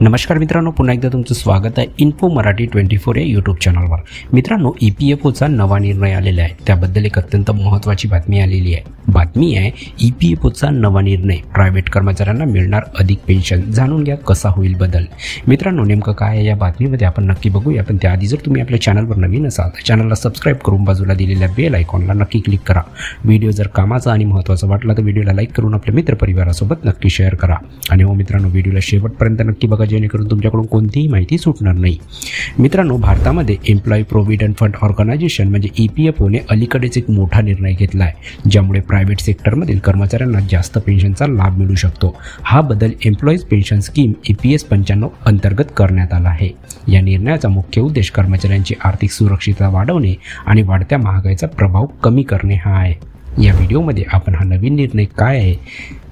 नमस्कार मित्रांनो, पुन्हा एकदा तुमचं स्वागत आहे इन्फो मराठी 24 या यूट्यूब चॅनलवर। मित्रांनो, EPFOचा नवा निर्णय आलेला आहे, त्याबद्दल एक अत्यंत महत्त्वाची बातमी आलेली आहे। बातमी आहे EPFOचा नवा निर्णय, प्रायव्हेट कर्मचाऱ्यांना मिळणार अधिक पेन्शन। जाणून घ्या कसा होईल बदल। मित्रांनो, नेमकं काय आहे या बातमीमध्ये आपण नक्की बघूया, पण त्याआधी जर तुम्ही आपल्या चॅनलवर नवीन असाल तर चॅनलला सबस्क्राइब करून बाजूला दिलेल्या बेल आयकॉनला नक्की क्लिक करा। व्हिडिओ जर कामाचा आणि महत्त्वाचा वाटला तर व्हिडिओला लाईक करून आपल्या मित्रपरिवारासोबत नक्की शेअर करा। आणि हो मित्रांनो, व्हिडिओला शेवटपर्यंत नक्की बघा, जेणेकरून तुमच्याकडून कोणतीही माहिती सुटणार नाही। मित्रांनो, भारतामध्ये एम्प्लॉई प्रोव्हिडंट फंड ऑर्गनायझेशन म्हणजे EPFOने अलीकडेच एक मोठा निर्णय घेतला आहे, ज्यामुळे प्रायव्हेट सेक्टरमधील कर्मचाऱ्यांना जास्त पेन्शनचा लाभ मिळू शकतो। हा बदल एम्प्लॉईज पेन्शन स्कीम EPS 95 अंतर्गत करण्यात आला आहे। या निर्णयाचा मुख्य उद्देश कर्मचाऱ्यांची आर्थिक सुरक्षितता वाढवणे आणि वाढत्या महागाईचा प्रभाव कमी करणे हा आहे। या व्हिडिओमध्ये आपण हा नवीन निर्णय काय आहे,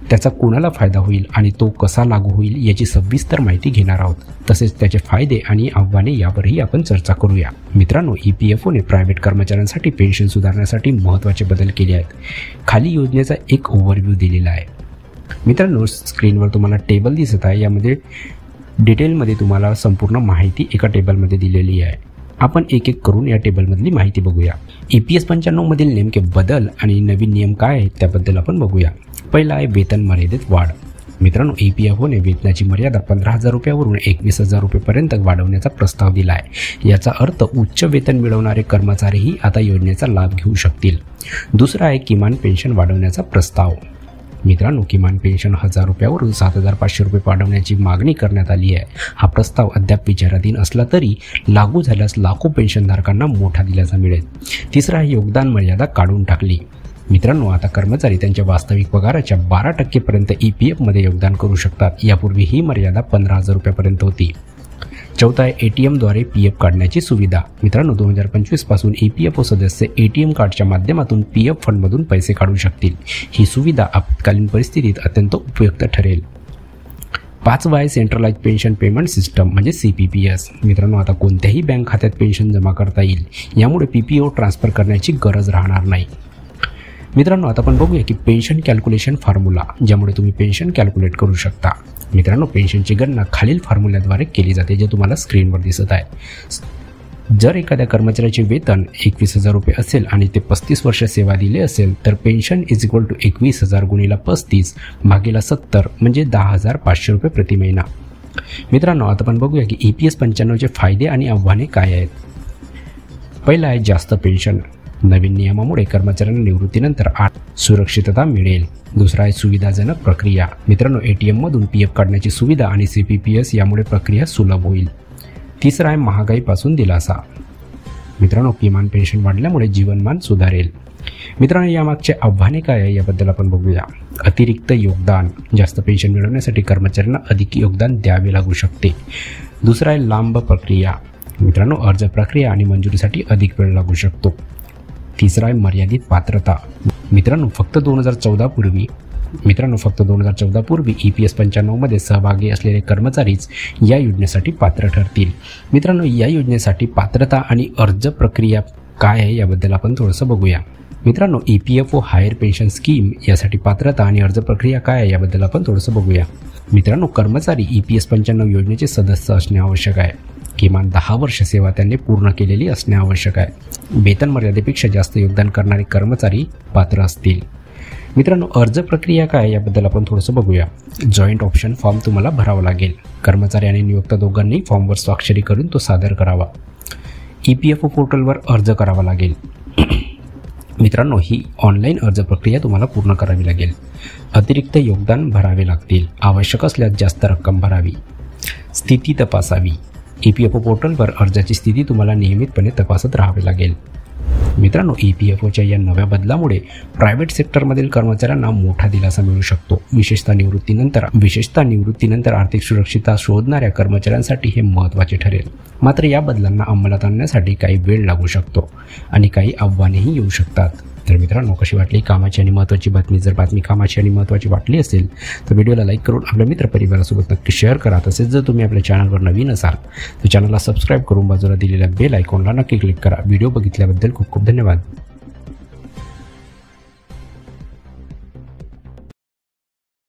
त्याचा कोणाला फायदा होईल आणि तो कसा लागू होईल याची सविस्तर माहिती घेणार आहोत। तसेच त्याचे फायदे आणि आव्हाने यावरही आपण चर्चा करूया। मित्रांनो, EPFOने प्रायव्हेट कर्मचाऱ्यांसाठी पेन्शन सुधारण्यासाठी महत्त्वाचे बदल केले आहेत। खाली योजनेचा एक ओव्हरव्ह्यू दिलेला आहे। मित्रांनो, स्क्रीनवर तुम्हाला टेबल दिसत आहे, यामध्ये डिटेलमध्ये तुम्हाला संपूर्ण माहिती एका टेबलमध्ये दिलेली आहे। आपण एक एक करून या टेबलमधली माहिती बघूया। EPS 95 मधील नेमके बदल आणि नवीन नियम काय आहेत त्याबद्दल आपण बघूया। पहिला आहे वेतन मर्यादेत वाढ। मित्रांनो, EPFOने वेतनाची मर्यादा 15,000 रुपयावरून 21,000 रुपयेपर्यंत वाढवण्याचा प्रस्ताव दिला आहे। याचा अर्थ उच्च वेतन मिळवणारे कर्मचारीही आता योजनेचा लाभ घेऊ शकतील। दुसरा आहे किमान पेन्शन वाढवण्याचा प्रस्ताव। मित्रांनो, किमान पेन्शन 1,000 रुपयावरून 7,500 रुपये वाढवण्याची मागणी करण्यात आली आहे। हा प्रस्ताव अद्याप विचाराधीन असला तरी लागू झाल्यास लाखो पेन्शनधारकांना मोठा दिलासा मिळेल। तिसरा आहे योगदान मर्यादा काढून टाकली। मित्रांनो, आता कर्मचारी त्यांच्या वास्तविक पगाराच्या 12% पर्यंत EPFमध्ये योगदान करू शकतात। यापूर्वी ही मर्यादा 15,000 रुपयापर्यंत होती। चौथा आहे ATMद्वारे PF काढण्याची सुविधा। मित्रांनो, 2025 पासून EPFO सदस्य ATM कार्डच्या माध्यमातून PF फंडमधून पैसे काढू शकतील। ही सुविधा आपत्कालीन परिस्थितीत अत्यंत उपयुक्त ठरेल। पाचवा आहे सेंट्रलाइज पेन्शन पेमेंट सिस्टम म्हणजे CPPS। मित्रांनो, आता कोणत्याही बँक खात्यात पेन्शन जमा करता येईल। यामुळे PPO ट्रान्सफर करण्याची गरज राहणार नाही। मित्रांनो, आता आपण बघूया की पेन्शन कॅल्क्युलेशन फॉर्म्युला, ज्यामुळे तुम्ही पेन्शन कॅल्क्युलेट करू शकता। मित्रांनो, पेन्शनची गणना खालील फॉर्म्युल्याद्वारे केली जाते, जे तुम्हाला स्क्रीनवर दिसत आहे। जर एखाद्या कर्मचाऱ्याचे वेतन 21,000 रुपये असेल आणि ते 35 वर्ष सेवा दिले असेल तर पेन्शन = 21,000 गुणिले 35 भागिले 70 म्हणजे 10,500 रुपये प्रति महिना। मित्रांनो, आता आपण बघूया की EPS 95चे फायदे आणि आव्हाने काय आहेत। पहिला आहे जास्त पेन्शन। नवीन नियमामुळे कर्मचाऱ्यांना निवृत्तीनंतर सुरक्षितता मिळेल। दुसरा आहे सुविधाजनक प्रक्रिया। मित्रांनो, ATMमधून PF काढण्याची सुविधा आणि CPPS यामुळे प्रक्रिया सुलभ होईल। तिसरा आहे महागाईपासून दिलासा। मित्रांनो, किमान पेन्शन वाढल्यामुळे जीवनमान सुधारेल। मित्रांनो, यामागचे आव्हाने काय आहे याबद्दल आपण बघूया। अतिरिक्त योगदान। जास्त पेन्शन मिळवण्यासाठी कर्मचाऱ्यांना अधिक योगदान द्यावे लागू शकते। दुसरा आहे लांब प्रक्रिया। मित्रांनो, अर्ज प्रक्रिया आणि मंजुरीसाठी अधिक वेळ लागू शकतो। तिसरा आहे मर्यादित पात्रता। मित्रांनो, फक्त 2014 पूर्वी EPS 95 मध्ये सहभागी असलेले कर्मचारीच या योजनेसाठी पात्र ठरतील। मित्रांनो, या योजनेसाठी पात्रता आणि अर्ज प्रक्रिया काय आहे याबद्दल आपण थोडंसं बघूया। मित्रांनो, EPFO हायर पेन्शन स्कीम यासाठी पात्रता आणि अर्ज प्रक्रिया काय आहे याबद्दल आपण थोडंसं बघूया। मित्रांनो, कर्मचारी EPS 95 योजनेचे सदस्य असणे आवश्यक आहे। किमान 10 वर्ष सेवा त्यांनी पूर्ण केलेली असणे आवश्यक आहे। वेतन मर्यादेपेक्षा जास्त योगदान करणारे कर्मचारी पात्र असतील। मित्रांनो, अर्ज प्रक्रिया काय याबद्दल आपण थोडंसं बघूया। जॉईंट ऑप्शन फॉर्म तुम्हाला भरावा लागेल। कर्मचारी आणि नियोक्ता दोघांनी फॉर्मवर स्वाक्षरी करून तो सादर करावा। EPFO पोर्टलवर अर्ज करावा लागेल। मित्रांनो, ही ऑनलाईन अर्ज प्रक्रिया तुम्हाला पूर्ण करावी लागेल। अतिरिक्त योगदान भरावे लागतील। आवश्यक असल्यास जास्त रक्कम भरावी। स्थिती तपासावी। EPFO पोर्टलवर अर्जाची स्थिती तुम्हाला नियमितपणे तपासत राहावे लागेल। मित्रांनो, EPFOच्या या नव्या बदलामुळे प्रायव्हेट सेक्टरमधील कर्मचाऱ्यांना मोठा दिलासा मिळू शकतो। विशेषतः निवृत्तीनंतर आर्थिक सुरक्षितता शोधणाऱ्या कर्मचाऱ्यांसाठी हे महत्त्वाचे ठरेल। मात्र या बदलांना अंमलात आणण्यासाठी काही वेळ लागू शकतो आणि काही आव्हानेही येऊ शकतात। तर मित्रांनो, कशी वाटली कामाची आणि महत्त्वाची बातमी? जर बातमी कामाची आणि महत्त्वाची वाटली असेल तर व्हिडिओला लाईक करून आपल्या मित्रपरिवारासोबत नक्की शेअर करा। तसेच जर तुम्ही आपल्या चॅनलवर नवीन असाल तर चॅनलला सबस्क्राईब करून बाजूला दिलेल्या बेल आयकॉनला नक्की क्लिक करा। व्हिडिओ बघितल्याबद्दल खूप खूप धन्यवाद।